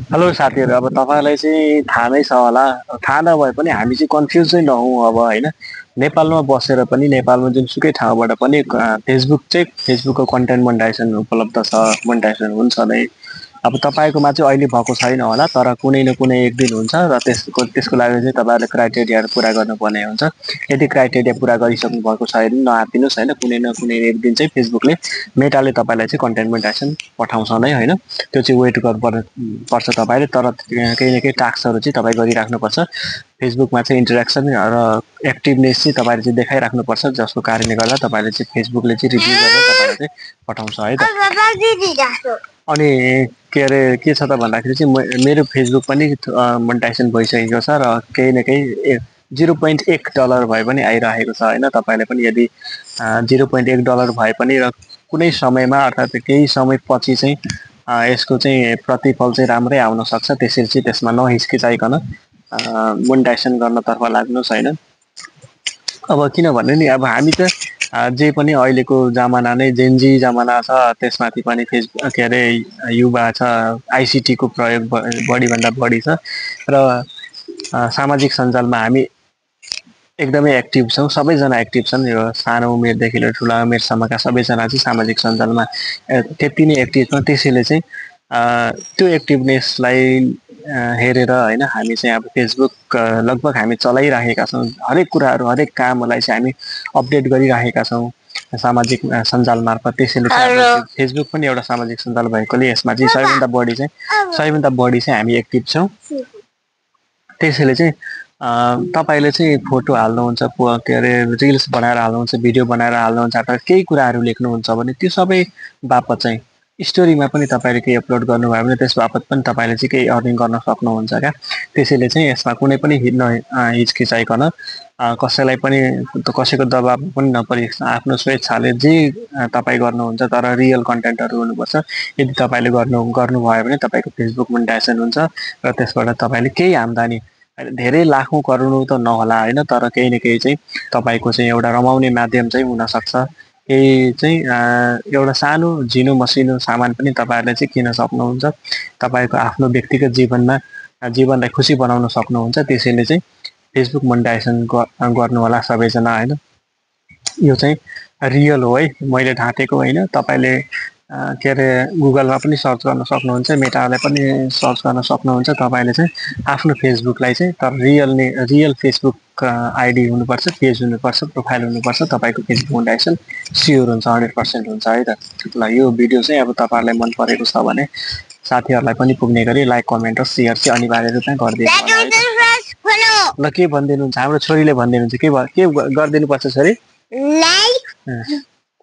Hello साथीहरू, अब तपाईँलाई चाहिँ थाहा नै छ होला। थाहा नभए पनि हामी चाहिँ कन्फ्युज चाहिँ नहौँ अब होइन। नेपालमा बसेर पनि नेपालमा जुनसुकै ठाउँबाट पनि फेसबुकको कन्टेन्ट मोनेटाइजेसन उपलब्ध छ, मोनेटाइजेसन हुन्छ नै। अब तपाईँकोमा चाहिँ अहिले भएको छैन होला, तर कुनै न कुनै एक दिन हुन्छ र त्यसको लागि चाहिँ तपाईँहरूले क्राइटेरियाहरू पुरा गर्नुपर्ने हुन्छ। यदि क्राइटेरिया पुरा गरिसक्नु भएको छ भने नआत्तिनुहोस् होइन, कुनै न कुनै एक दिन चाहिँ फेसबुकले मेटाले तपाईँलाई चाहिँ कन्टेन्ट मोनेटाइजेसन पठाउँछ नै होइन। त्यो चाहिँ वेट पर्छ तपाईँले, तर केही न केही टास्कहरू चाहिँ तपाईँ गरिराख्नुपर्छ। फेसबुकमा चाहिँ इन्टरेक्सन र एक्टिभनेस चाहिँ तपाईँले चाहिँ देखाइराख्नुपर्छ, जसको कारणले गर्दा तपाईँले चाहिँ फेसबुकले चाहिँ रिभ्यू गरेर तपाईँलाई चाहिँ पठाउँछ है त। अनि के अरे के छ त भन्दाखेरि चाहिँ मेरो फेसबुक पनि मोनेटाइजेसन भइसकेको छ र केही न केही $0.1 भए पनि आइरहेको छ होइन। तपाईँले पनि यदि $0.1 भए पनि र कुनै समयमा अर्थात् केही समयपछि चाहिँ यसको चाहिँ प्रतिफल चाहिँ राम्रै आउन सक्छ। त्यसरी चाहिँ त्यसमा नहिचकिचाइकन मोनेटाइजेसन गर्नतर्फ लाग्नुहोस् होइन। अब किनभने नि अब हामी त जे पनि अहिलेको जमाना नै जेनजी जमाना छ, त्यसमाथि पनि फेसबुक के अरे युवा छ, आइसिटीको प्रयोग बढीभन्दा बढी छ र सामाजिक सञ्जालमा हामी एकदमै एक्टिभ छौँ। सबैजना एक्टिभ छन्, यो सानो उमेरदेखि लिएर ठुला उमेरसम्मका सबैजना चाहिँ सामाजिक सञ्जालमा त्यति नै एक्टिभ छन्। त्यसैले चाहिँ त्यो एक्टिभनेसलाई हेरेर होइन हामी चाहिँ अब फेसबुक लगभग हामी चलाइराखेका छौँ। हरेक कुराहरू, हरेक कामलाई चाहिँ हामी अपडेट गरिराखेका छौँ सामाजिक सञ्जाल मार्फत। त्यसैले चाहिँ फेसबुक पनि एउटा सामाजिक सञ्जाल भएकोले यसमा चाहिँ सबैभन्दा बढी चाहिँ हामी एक्टिभ छौँ। त्यसैले चाहिँ तपाईँले चाहिँ फोटो हाल्नुहुन्छ, के अरे रिल्स बनाएर हाल्नुहुन्छ, भिडियो बनाएर हाल्नुहुन्छ, अथवा केही कुराहरू लेख्नुहुन्छ भने त्यो सबै बापत चाहिँ स्टोरीमा पनि तपाईँले केही अपलोड गर्नुभयो भने त्यस बापत पनि तपाईँले चाहिँ केही अर्निङ गर्न सक्नुहुन्छ क्या। त्यसैले चाहिँ यसमा कुनै पनि हिचकिचाइकन कसैलाई पनि कसैको दबाब पनि नपरि आफ्नो स्वेच्छाले जे तपाईँ गर्नुहुन्छ, तर रियल कन्टेन्टहरू हुनुपर्छ। यदि तपाईँले गर्नुभयो भने तपाईँको फेसबुक मोनेटाइजेसन हुन्छ र त्यसबाट तपाईँले केही आम्दानी, धेरै लाखौँ करोडौँ त नहोला होइन, तर केही न केही चाहिँ तपाईँको चाहिँ एउटा रमाउने माध्यम चाहिँ हुनसक्छ। केही चाहिँ एउटा सानो झिनो मसिनो सामान पनि तपाईँहरूले चाहिँ किन्न सक्नुहुन्छ। तपाईँको आफ्नो व्यक्तिगत जीवनलाई खुसी बनाउन सक्नुहुन्छ। त्यसैले चाहिँ फेसबुक मोनेटाइजेसन गर्नु होला सबैजना होइन। यो चाहिँ रियल हो है, मैले ढाँटेको होइन। तपाईँले के अरे गुगलमा पनि सर्च गर्न सक्नुहुन्छ, मेटालाई पनि सर्च गर्न सक्नुहुन्छ। तपाईँले चाहिँ आफ्नो फेसबुकलाई चाहिँ तर रियल फेसबुक आइडी हुनुपर्छ, पेज हुनुपर्छ, प्रोफाइल हुनुपर्छ। तपाईँको फेसबुक मोनेटाइजेसन स्योर हुन्छ, 100% हुन्छ है त। ल यो भिडियो चाहिँ अब तपाईँहरूलाई मन परेको छ भने साथीहरूलाई पनि पुग्ने गरी लाइक, कमेन्ट र सेयर चाहिँ अनिवार्य रूपमा गरिदिनु होला। ल के भनिदिनुहुन्छ, हाम्रो छोरीले भनिदिनुहुन्छ, के गरिदिनुपर्छ छोरी? लाइक,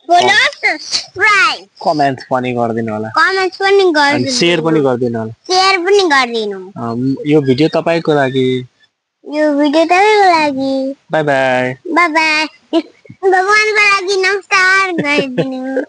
फलो, सब्स्क्राइब, कमेन्ट पनि गरिदिनु होला, सेयर पनि गरिदिनु होला। यो भिडियो तपाईँको लागि, बाई बाई, भगवानको लागि नमस्कार गरिदिनु।